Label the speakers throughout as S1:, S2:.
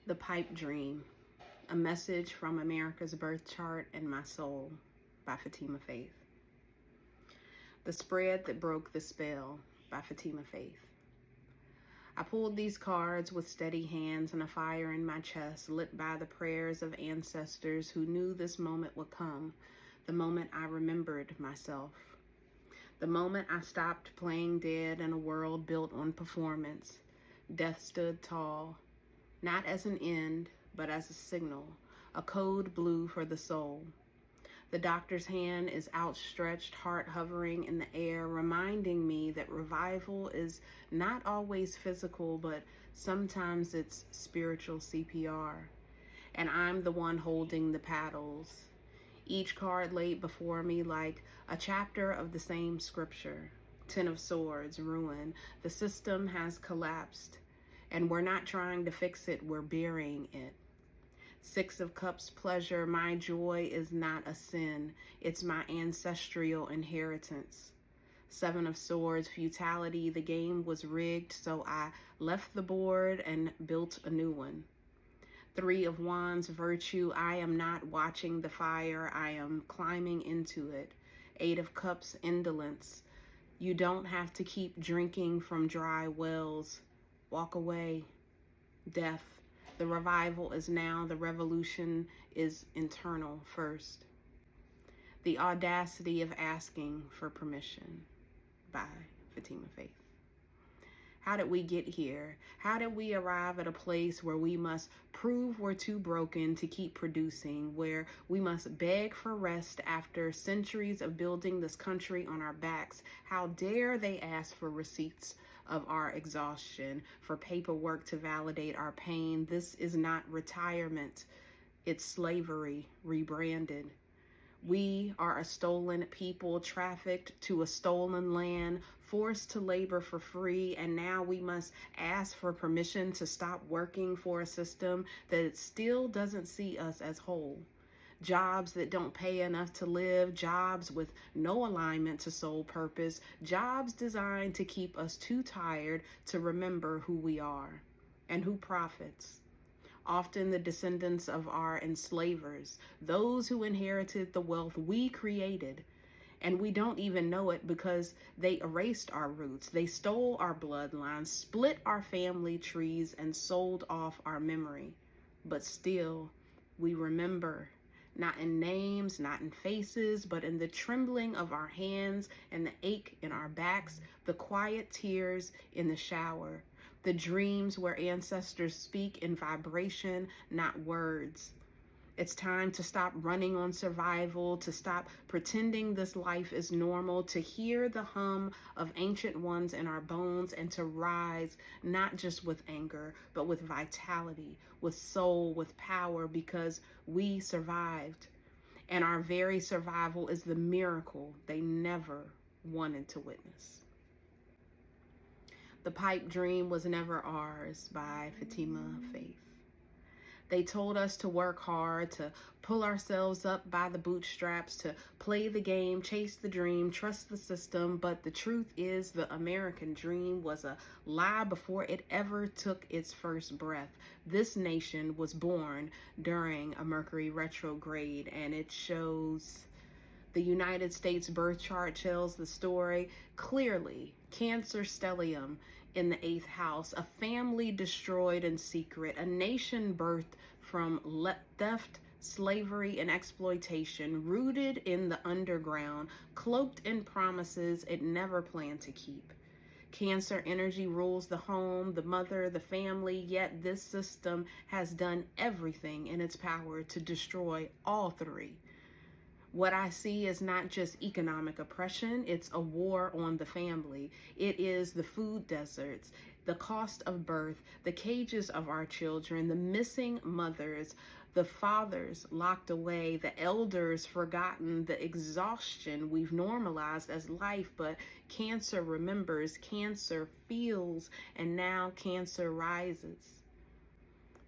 S1: The Pipe Dream, a message from America's birth chart and my soul, by Fatimah Faith. The Spread That Broke the Spell, by Fatimah Faith. I pulled these cards with steady hands and a fire in my chest, lit by the prayers of ancestors who knew this moment would come, the moment I remembered myself. The moment I stopped playing dead in a world built on performance. Death stood tall, not as an end, but as a signal, a code blue for the soul. The doctor's hand is outstretched, heart hovering in the air, reminding me that revival is not always physical, but sometimes it's spiritual CPR. And I'm the one holding the paddles. Each card laid before me like a chapter of the same scripture. 10 of Swords, ruin. The system has collapsed. And we're not trying to fix it, we're burying it. 6 of Cups, pleasure. My joy is not a sin. It's my ancestral inheritance. 7 of Swords, futility. The game was rigged, so I left the board and built a new one. 3 of Wands, virtue. I am not watching the fire. I am climbing into it. 8 of Cups, indolence. You don't have to keep drinking from dry wells. Walk away. Death. The revival is now. The revolution is internal first. The audacity of asking for permission, by Fatimah Faith. How did we get here? How did we arrive at a place where we must prove we're too broken to keep producing, where we must beg for rest after centuries of building this country on our backs? How dare they ask for receipts of our exhaustion, for paperwork to validate our pain? This is not retirement. It's slavery rebranded. We are a stolen people, trafficked to a stolen land, forced to labor for free, and now we must ask for permission to stop working for a system that it still doesn't see us as whole. Jobs that don't pay enough to live, jobs with no alignment to soul purpose, jobs designed to keep us too tired to remember who we are and who profits. Often the descendants of our enslavers, those who inherited the wealth we created, and we don't even know it because they erased our roots. They stole our bloodlines, split our family trees, and sold off our memory. But still, we remember. Not in names, not in faces, but in the trembling of our hands and the ache in our backs, the quiet tears in the shower, the dreams where ancestors speak in vibration, not words. It's time to stop running on survival, to stop pretending this life is normal, to hear the hum of ancient ones in our bones, and to rise not just with anger, but with vitality, with soul, with power, because we survived. And our very survival is the miracle they never wanted to witness. The Pipe Dream was never ours, by Fatimah Faith. They told us to work hard, to pull ourselves up by the bootstraps, to play the game, chase the dream, trust the system. But the truth is, the American dream was a lie before it ever took its first breath. This nation was born during a Mercury retrograde, and it shows. The United States birth chart tells the story clearly. Cancer stellium in the 8th house, a family destroyed in secret, a nation birthed from theft, slavery, and exploitation, rooted in the underground, cloaked in promises it never planned to keep. Cancer energy rules the home, the mother, the family, yet this system has done everything in its power to destroy all three. What I see is not just economic oppression, it's a war on the family. It is the food deserts, the cost of birth, the cages of our children, the missing mothers, the fathers locked away, the elders forgotten, the exhaustion we've normalized as life, but cancer remembers, cancer feels, and now cancer rises.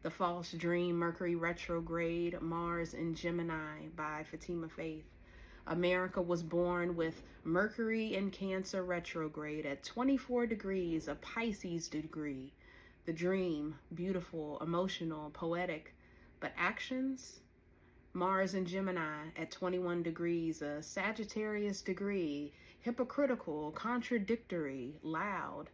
S1: The False Dream, Mercury retrograde, Mars in Gemini, by Fatimah Faith. America was born with Mercury in Cancer retrograde at 24 degrees, a Pisces degree. The dream, beautiful, emotional, poetic, but actions? Mars and Gemini at 21 degrees, a Sagittarius degree, hypocritical, contradictory, loud.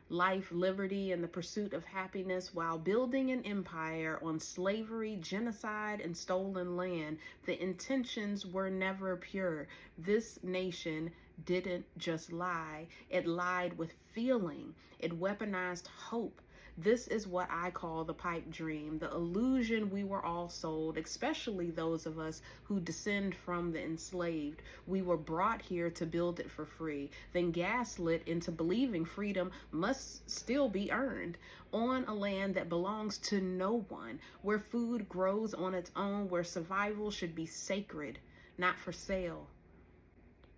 S1: Life, liberty, and the pursuit of happiness while building an empire on slavery, genocide, and stolen land. The intentions were never pure. This nation didn't just lie. It lied with feeling. It weaponized hope. This is what I call the pipe dream, the illusion we were all sold, especially those of us who descend from the enslaved. We were brought here to build it for free, then gaslit into believing freedom must still be earned on a land that belongs to no one, where food grows on its own, where survival should be sacred, not for sale.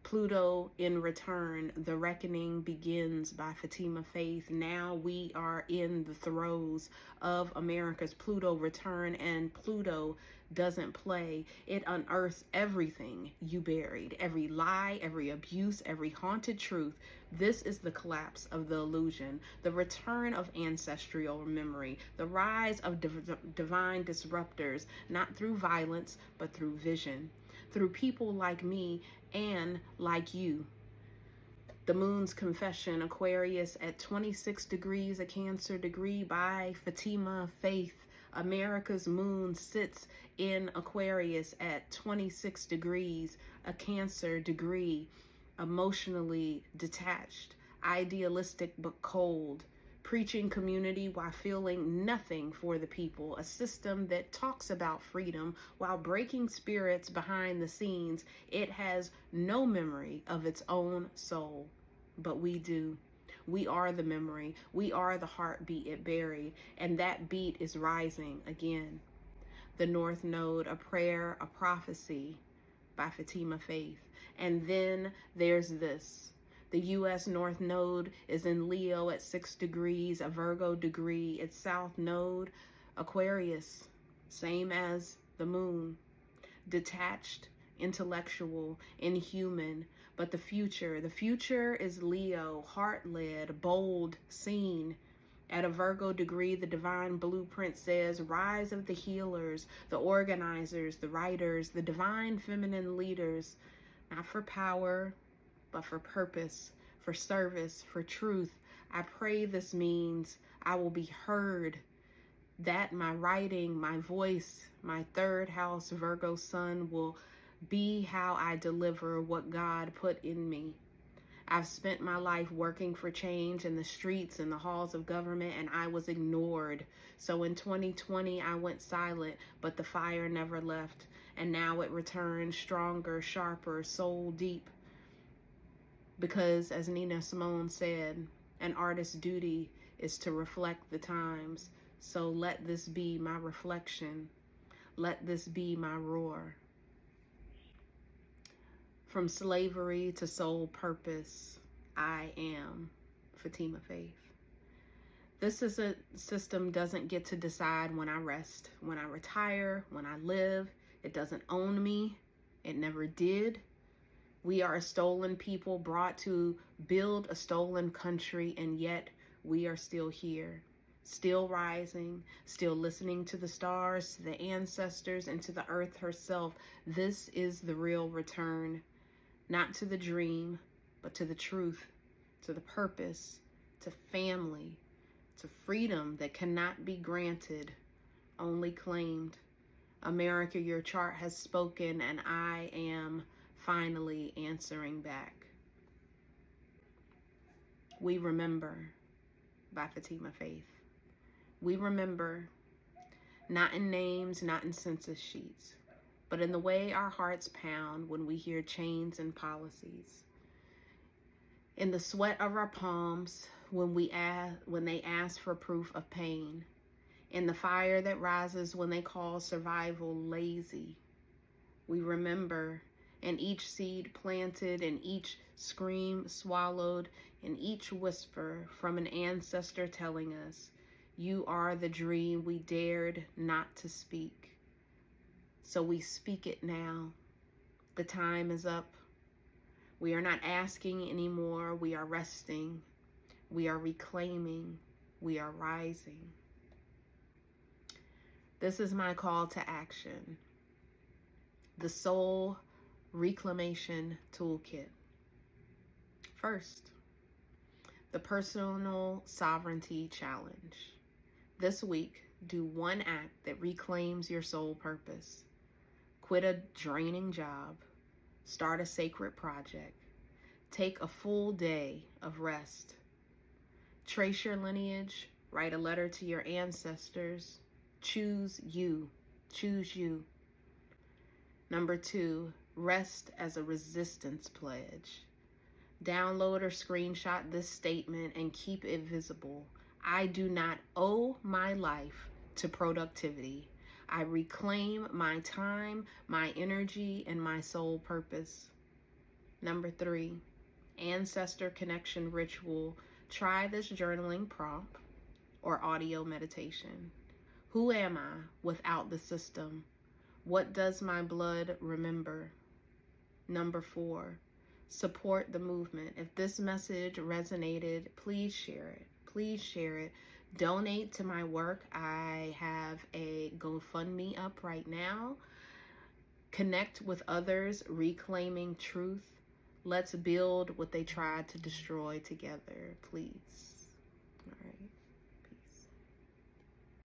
S1: Pluto in return, the reckoning begins by Fatimah Faith. Now we are in the throes of America's Pluto return, and Pluto doesn't play. It unearths everything you buried, every lie, every abuse, every haunted truth. This is the collapse of the illusion, the return of ancestral memory, the rise of divine disruptors, not through violence, but through vision, through people like me and like you. The moon's confession, Aquarius at 26 degrees, a Cancer degree by Fatimah Faith. America's moon sits in Aquarius at 26 degrees, a Cancer degree, emotionally detached, idealistic but cold, preaching community while feeling nothing for the people, a system that talks about freedom while breaking spirits behind the scenes. It has no memory of its own soul, but we do. We are the memory. We are the heartbeat it buried, and that beat is rising again. The North Node, a prayer, a prophecy by Fatimah Faith. And then there's this. The U.S. North Node is in Leo at 6 degrees, a Virgo degree. Its South Node, Aquarius, same as the moon. Detached, intellectual, inhuman. But the future is Leo, heart-led, bold, seen. At a Virgo degree, the divine blueprint says, rise of the healers, the organizers, the writers, the divine feminine leaders, not for power, but for purpose, for service, for truth. I pray this means I will be heard, that my writing, my voice, my third house Virgo sun will be how I deliver what God put in me. I've spent my life working for change in the streets and the halls of government, and I was ignored. So in 2020, I went silent, but the fire never left. And now it returns stronger, sharper, soul deep. Because, as Nina Simone said, an artist's duty is to reflect the times. So let this be my reflection. Let this be my roar. From slavery to soul purpose, I am Fatimah Faith. This is a system doesn't get to decide when I rest, when I retire, when I live. It doesn't own me. It never did. We are a stolen people brought to build a stolen country, and yet we are still here, still rising, still listening to the stars, to the ancestors, and to the earth herself. This is the real return, not to the dream, but to the truth, to the purpose, to family, to freedom that cannot be granted, only claimed. America, your chart has spoken, and I am finally answering back. We remember by Fatimah Faith. We remember, not in names, not in census sheets, but in the way our hearts pound when we hear chains and policies. In the sweat of our palms when they ask for proof of pain. In the fire that rises when they call survival lazy. We remember, and each seed planted, and each scream swallowed, and each whisper from an ancestor telling us, you are the dream we dared not to speak. So we speak it now. The time is up. We are not asking anymore. We are resting. We are reclaiming. We are rising. This is my call to action. The Soul Reclamation Toolkit. First, the Personal Sovereignty Challenge. This week, do one act that reclaims your soul purpose. Quit a draining job. Start a sacred project. Take a full day of rest. Trace your lineage. Write a letter to your ancestors. Choose you. Choose you. Number 2, rest as a resistance pledge. Download or screenshot this statement and keep it visible. I do not owe my life to productivity. I reclaim my time, my energy, and my soul purpose. Number 3, ancestor connection ritual. Try this journaling prompt or audio meditation. Who am I without the system? What does my blood remember? Number 4, support the movement. If this message resonated, please share it. Please share it. Donate to my work. I have a GoFundMe up right now. Connect with others reclaiming truth. Let's build what they tried to destroy together, please.